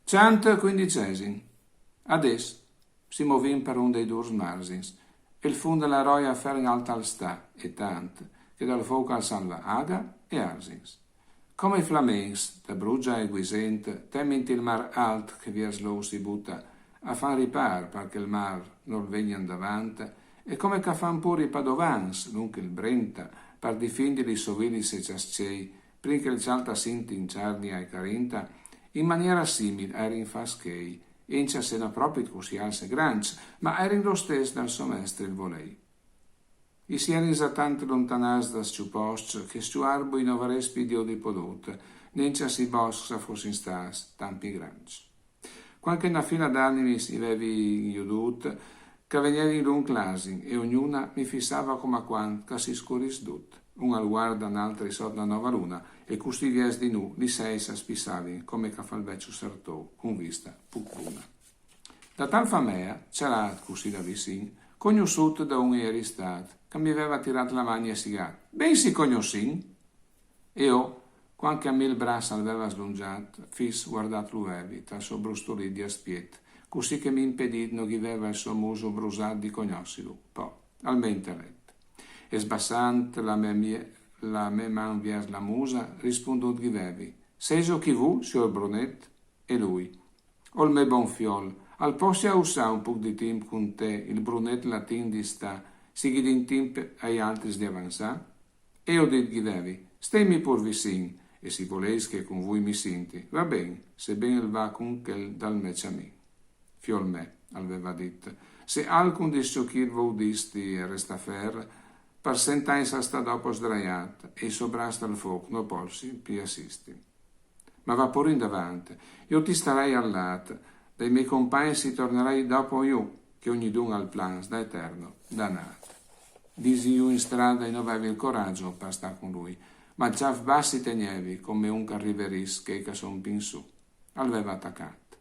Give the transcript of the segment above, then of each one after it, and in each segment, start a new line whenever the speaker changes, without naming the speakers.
Cent quindicesimo. Adesso si movim per un dei due marsins e il funda la roia fer in alta al sta e tant che dal fuoco al salva Aga e Arsins. Come i flamencs, da Brugia e Guisent, temint il mar alt che via slow si butta a fan ripar perché il mar non vegnan davanti e come che fan pure i padovans, nunche il Brenta, per difendere i sovili se ciascei, prin che il cialta sinti in Ciarnia e Carinta, in maniera simile erin faschei, encia se na proprio così alse granch, ma erin lo stesso dal suo mestre il volei. I si erin za tanto lontanas da sciupost che su arbo in ovarespi dio di podut, nencia si bosca fossin stas, tampi granch. Qualche una fila d'animi si vevi iudut, che venieri lung clasin, e ognuna mi fissava come a quant che si scuris dut. Un al guarda, un altro sotto la nova luna, e custi vies di nu, li sei s'aspissavi, come che fa il vecchio sartò, con vista puccuna. Da tal famea, c'era così da vicin, cognosciuto da un eristat, che mi aveva tirato la magna e sigat. Ben si cognoscin? E io, quanche a me il braccio aveva slungiato, fis guardato l'uevi, tra suo brustolì di aspiet, così che mi impedì non aveva il suo muso brusato di cognossilo, poi, al me intelletta. E sbassante la me man vies la musa, rispondut givevi, seso chi vu, signor Brunet? E lui, ol me bon fiol, al possia usà un poc di timp con te, il Brunet latin di sta, sighi din timp ai altri di avanzà? E io dit givevi, stemmi pur vicin, e si voleis che con voi mi sinti, va ben, se ben il va con quel dal mece a me. Fiol me, aveva dit, se alcun di sciocchir voudisti e resta fer, per sentenza sta dopo sdraiata e sovrasta il fuoco, no polsi, pi assisti. Ma va pure in davanti, io ti starei al lato, dai miei compagni si tornerai dopo io, che ogni dun al plans da eterno, dannato. Disi io in strada e non avevi il coraggio per stare con lui, ma già bassi tenevi come un carriveris che son pin su. Aveva attaccato.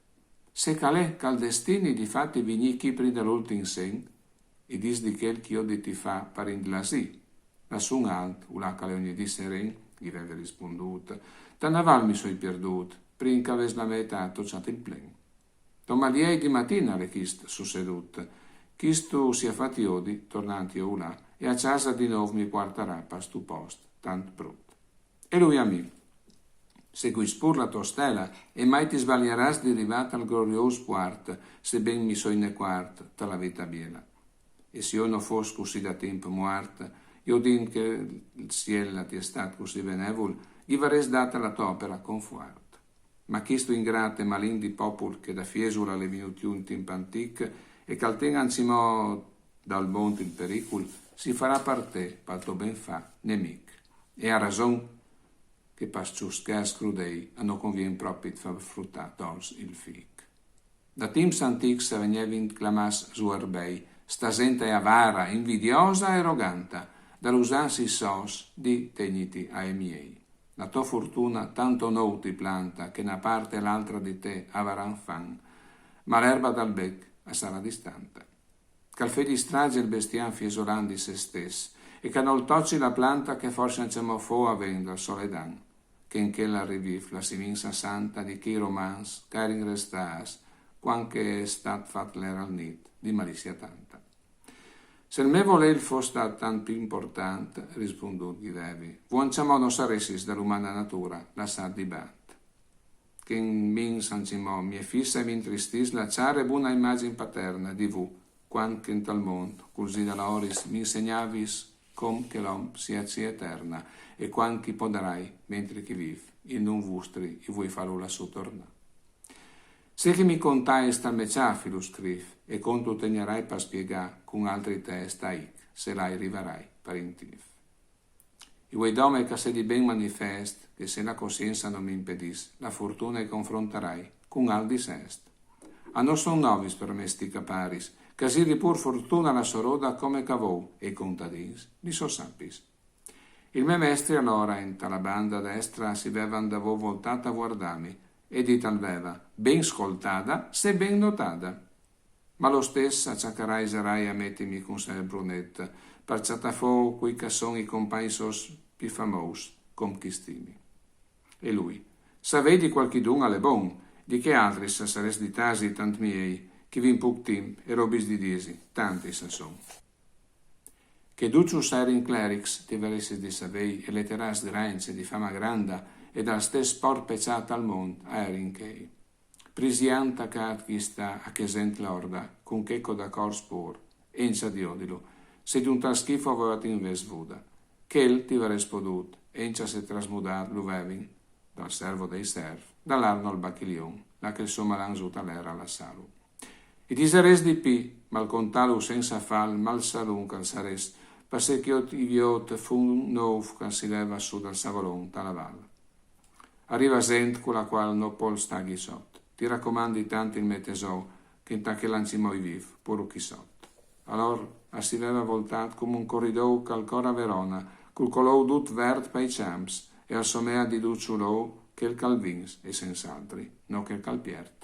Se calè cal destini di fatti vigni chipri dell'ultim sen, e dis di quel che io di ti fa per indlasì. Lassun alt, ulaca le ogni di seren, gli aveva risponduto, da naval mi soi perdut, prin che aves la metà tocciato il plen. Domaliei di mattina le chist su sedut, chistu sia fatti odi, tornanti o là, e a casa di nuovo mi quartarà pa stu post, tant brut. E lui a me, seguis pur la tua stella, e mai ti sbaglieras di arrivata al glorioso quart, se ben mi soi ne quart, ta la vita biela. E se io non fos così da tempo muerta, io din che il cielo ti è stato così benevol, gli vares data la t'opera con fuart. Ma chisto ingrato e malin di popol che da fiesura le venuti un tempo antic e che al tengan cimo dal monte il pericol, si farà per te, palto ben fa, nemic. E ha ragion che pascius che scrudei a non convien proprio di far fruttare dols il fic. Da temps antics se venevin clamas zuerbei, sta gente è avara, invidiosa e arroganta, dall'usansi sos di tegniti ai miei. La tua fortuna tanto no ti planta, che una parte e l'altra di te avaran fan, ma l'erba dal bec a sarà distante. Cal fedi strage il bestian fiesolan di se stes, e che non tocci la planta che forse ancemo fo avendo al soledan, che in che la rivif la siminsa santa di chi romans, carin restas, quanche è stat fat l'era al nit, di malizia tanta. Se il me volel fosse stato tanto più importante, rispondut Ghidevi, vuonciamo non saressis dall'umana natura, la sa di bat. Che in min sancimò mie fissa e mi intristis lasciare buona immagine paterna di vu, quanche in tal mondo, così dalla oris mi insegnavis com che l'om sia cia eterna, e quanchi podarai, mentre chi viv, in non vustri, e voi farò la sua torna. Se che mi contai sta meciafi lo scrif, e conto tegnerai per spiegare con altri te stai, se l'hai riverai per intif. I vuoi dome che se di ben manifest, che se la coscienza non mi impedis, la fortuna e confronterai con aldi sest. A non son novis per me sti caparis, che si di pur fortuna la soroda come cavou, e contadins li so sappis. Il me mestre allora in tala banda destra si vevan da vo voltata a guardami, e dit alveva, ben scoltada, se ben notata. Ma lo stesso acciaccarai sarai a mettermi con sé Brunetta, per ciatafò quei che son i compagni sos più famos, com chi stimi. E lui, sa vedi qualchidun alle bon, di che altri sa sares di tasi tant miei, che vin puc timp e robis di disi, tanti sa son. Che ducius erin clerics, ti veressi di savei, e letteras granze di fama granda, ed al stes por peciat al mond, erin chei. Prisianta cat chi sta a che sent l'orda, con checo da cor spor, encia di odilo, se d'un tal schifo avevat inves vuda. Chel ti veres podut, encia se trasmudat l'uvevin, dal servo dei serv, dall'arno al bachilion, la che il suo malanzut all'era alla salu. I diseres di pi, mal contalu senza fal, mal salun cal sares, perché che idiot fu un nou che si leva su dal savolon, dalla valle. Arriva gent con la qual no pol staghi sot. Ti raccomandi tanto il metesò che inta che lanci moi viv, puro chi sot. Allora si leva voltat come un corridou calcora Verona, col colou dut vert pei champs, e al somea di duciulou che il calvins e senz'altri, no che il calpiert.